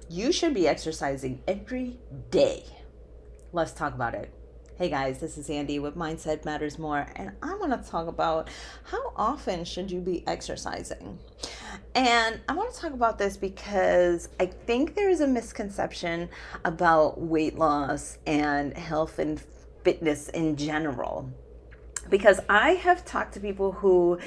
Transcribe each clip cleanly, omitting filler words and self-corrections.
You should be exercising every day. Let's talk about it. Hey guys, this is Andy with Mindset Matters More, and I want to talk about how often should you be exercising? And I want to talk about this because I think there is a misconception about weight loss and health and fitness in general. Because I have talked to people who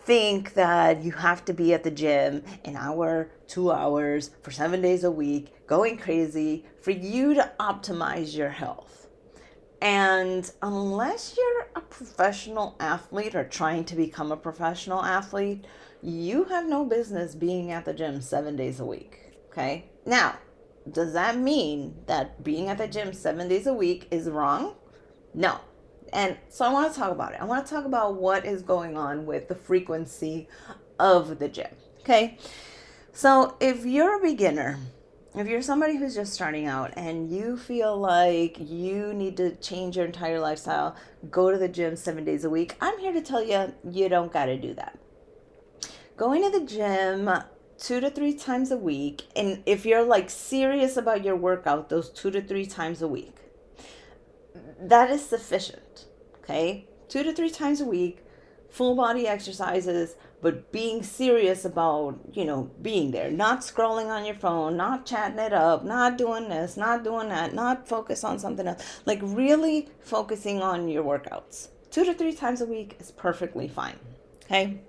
think that you have to be at the gym an hour, 2 hours for 7 days a week, going crazy for you to optimize your health. And unless you're a professional athlete or trying to become a professional athlete, you have no business being at the gym 7 days a week. Okay? Now, does that mean that being at the gym 7 days a week is wrong? No. And so I want to talk about it. I want to talk about what is going on with the frequency of the gym. Okay? So if you're a beginner, if you're somebody who's just starting out and you feel like you need to change your entire lifestyle, go to the gym 7 days a week, I'm here to tell you, you don't got to do that. Going to the gym 2 to 3 times a week, and if you're like serious about your workout, those 2 to 3 times a week, that is sufficient. Okay? 2 to 3 times a week, full body exercises, but being serious about, being there, not scrolling on your phone, not chatting it up, not doing this, not doing that, not focus on something else. Like really focusing on your workouts. 2 to 3 times a week is perfectly fine. Okay?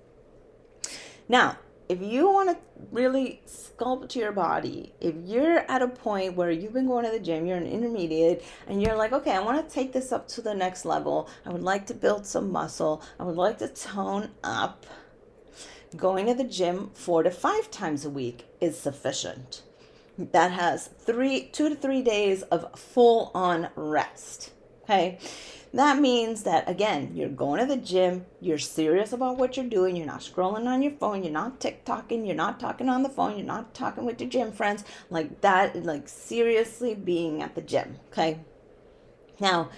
Now, if you want to really sculpt your body, if you're at a point where you've been going to the gym, you're an intermediate, and you're like, okay, I want to take this up to the next level. I would like to build some muscle. I would like to tone up. Going to the gym 4 to 5 times a week is sufficient. That has 2 to 3 days of full on rest. Okay. That means that, again, you're going to the gym, you're serious about what you're doing, you're not scrolling on your phone, you're not TikToking, you're not talking on the phone, you're not talking with your gym friends, like that, like seriously being at the gym, okay? Now,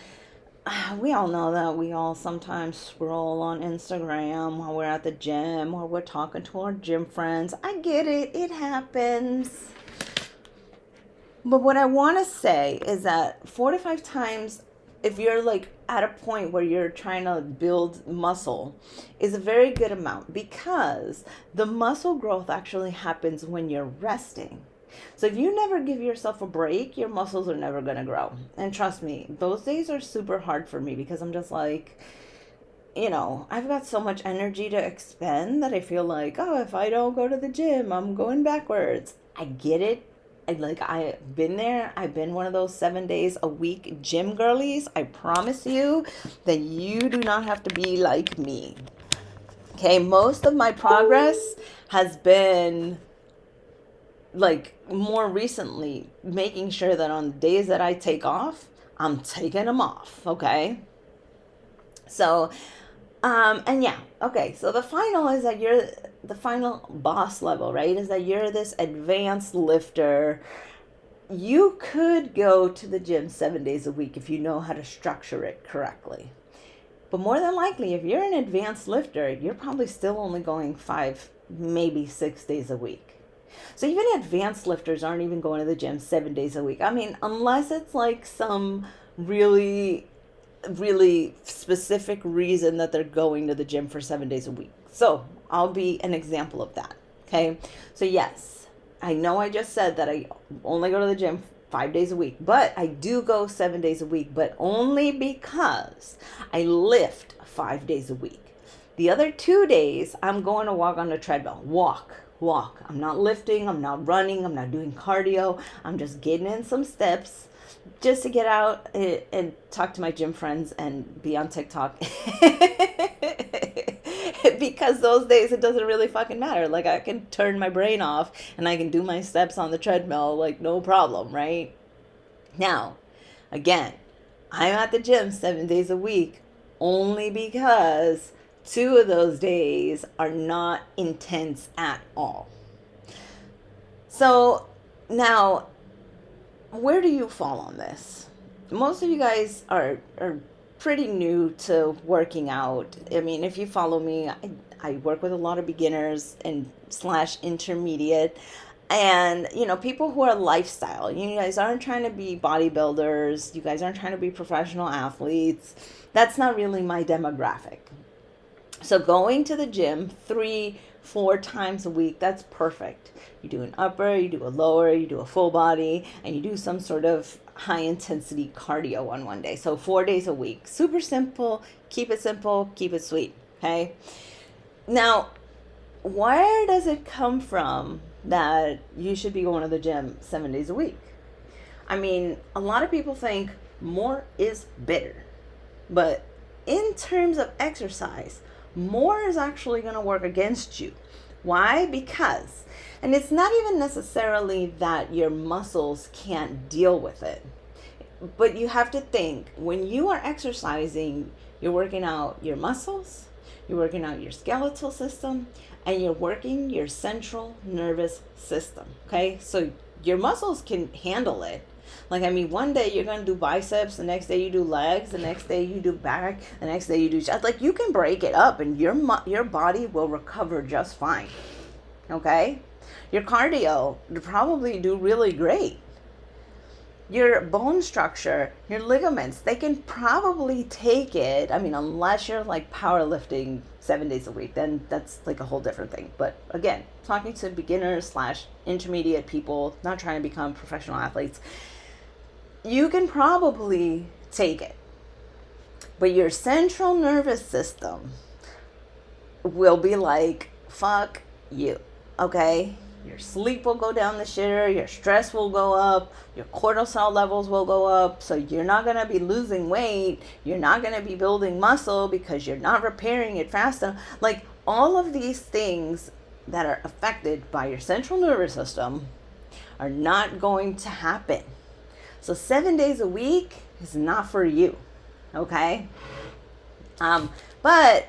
we all know that we all sometimes scroll on Instagram while we're at the gym or we're talking to our gym friends. I get it, it happens. But what I want to say is that 4 to 5 times, if you're like at a point where you're trying to build muscle, is a very good amount because the muscle growth actually happens when you're resting. So if you never give yourself a break, your muscles are never going to grow. And trust me, those days are super hard for me because I'm just like, I've got so much energy to expend that I feel like, oh, if I don't go to the gym, I'm going backwards. I get it. I've been there. I've been one of those 7 days a week gym girlies. I promise you that you do not have to be like me. Okay, most of my progress has been like more recently making sure that on the days that I take off, I'm taking them off. Okay. So and yeah, okay, so the final is that you're the final boss level, right? Is that you're this advanced lifter. You could go to the gym 7 days a week if you know how to structure it correctly. But more than likely, if you're an advanced lifter, you're probably still only going 5, maybe 6 days a week. So even advanced lifters aren't even going to the gym 7 days a week. I mean, unless it's like some really really specific reason that they're going to the gym for 7 days a week. So I'll be an example of that. Okay. So yes, I know I just said that I only go to the gym 5 days a week, but I do go 7 days a week, but only because I lift 5 days a week. The other 2 days, I'm going to walk on the treadmill. Walk. I'm not lifting. I'm not running. I'm not doing cardio. I'm just getting in some steps just to get out and talk to my gym friends and be on TikTok. Because those days it doesn't really fucking matter. Like I can turn my brain off and I can do my steps on the treadmill like no problem, right? Now, again, I'm at the gym 7 days a week only because 2 of those days are not intense at all. So now, where do you fall on this? Most of you guys are pretty new to working out. I mean, if you follow me, I work with a lot of beginners and slash intermediate. And, people who are lifestyle, you guys aren't trying to be bodybuilders, you guys aren't trying to be professional athletes. That's not really my demographic. So going to the gym 3-4 times a week, that's perfect. You do an upper, you do a lower, you do a full body, and you do some sort of high intensity cardio on one day. So 4 days a week. Super simple. Keep it simple. Keep it sweet. Okay. Now, where does it come from that you should be going to the gym 7 days a week? I mean, a lot of people think more is better. But in terms of exercise, more is actually going to work against you. Why? Because, and it's not even necessarily that your muscles can't deal with it, but you have to think when you are exercising, you're working out your muscles, you're working out your skeletal system, and you're working your central nervous system. Okay, so your muscles can handle it. Like, I mean, one day you're going to do biceps, the next day you do legs, the next day you do back, the next day you do chest. Like, you can break it up and your body will recover just fine. Okay? Your cardio will probably do really great. Your bone structure, your ligaments, they can probably take it. I mean, unless you're like powerlifting 7 days a week, then that's like a whole different thing. But again, talking to beginners / intermediate people, not trying to become professional athletes, you can probably take it. But your central nervous system will be like, fuck you, okay? Your sleep will go down the shitter, your stress will go up, your cortisol levels will go up, so you're not going to be losing weight, you're not going to be building muscle because you're not repairing it fast enough. Like, all of these things that are affected by your central nervous system are not going to happen. So 7 days a week is not for you, okay? But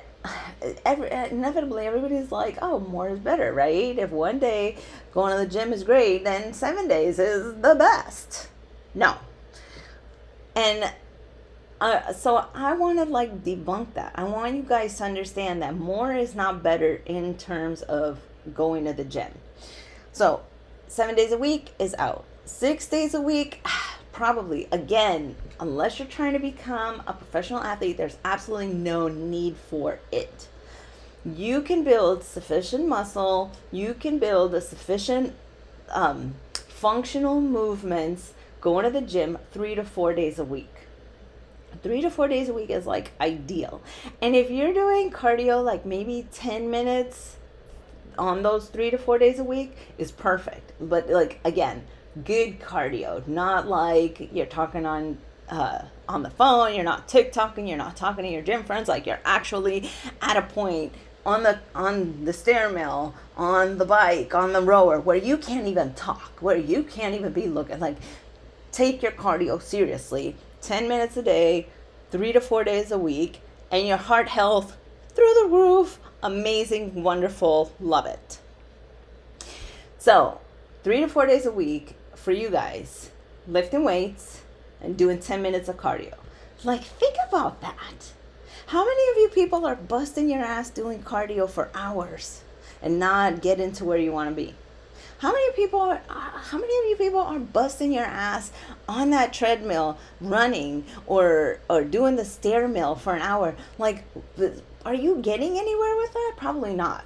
inevitably everybody's like, oh, more is better, right? If one day going to the gym is great, then 7 days is the best. No. And so I want to like debunk that. I want you guys to understand that more is not better in terms of going to the gym. So 7 days a week is out. 6 days a week, probably, again, unless you're trying to become a professional athlete, there's absolutely no need for it. You can build sufficient muscle, you can build a sufficient functional movements going to the gym 3 to 4 days a week. 3 to 4 days a week is like ideal. And if you're doing cardio like maybe 10 minutes on those 3 to 4 days a week is perfect. But like, again, good cardio, not like you're talking on the phone, you're not TikToking, you're not talking to your gym friends, like you're actually at a point on the stair mill, on the bike, on the rower, where you can't even talk, where you can't even be looking. Like, take your cardio seriously, 10 minutes a day, 3 to 4 days a week, and your heart health through the roof, amazing, wonderful, love it. So 3 to 4 days a week for you guys, lifting weights and doing 10 minutes of cardio. Like, think about that. How many of you people are busting your ass doing cardio for hours and not getting to where you want to be? How many of you people are busting your ass on that treadmill, running or doing the stair mill for an hour? Like, are you getting anywhere with that? Probably not.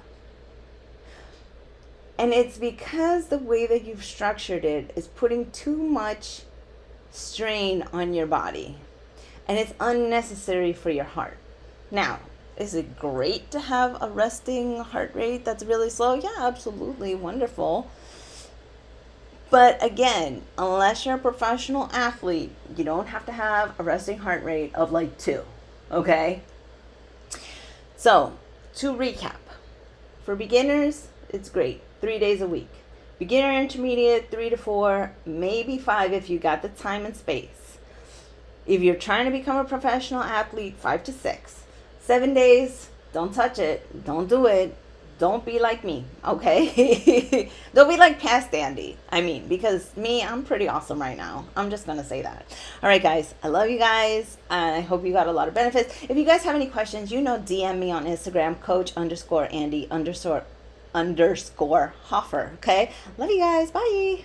And it's because the way that you've structured it is putting too much strain on your body. And it's unnecessary for your heart. Now, is it great to have a resting heart rate that's really slow? Yeah, absolutely. Wonderful. But again, unless you're a professional athlete, you don't have to have a resting heart rate of like 2. Okay? So, to recap, for beginners, it's great. 3 days a week. Beginner, intermediate, 3 to 4, maybe 5 if you got the time and space. If you're trying to become a professional athlete, 5 to 6. 7 days, don't touch it. Don't do it. Don't be like me, okay? Don't be like past Andy. I mean, because me, I'm pretty awesome right now. I'm just going to say that. All right, guys. I love you guys. And I hope you got a lot of benefits. If you guys have any questions, DM me on Instagram, coach_Andy_ underscore Hoffer. Okay. Love you guys. Bye.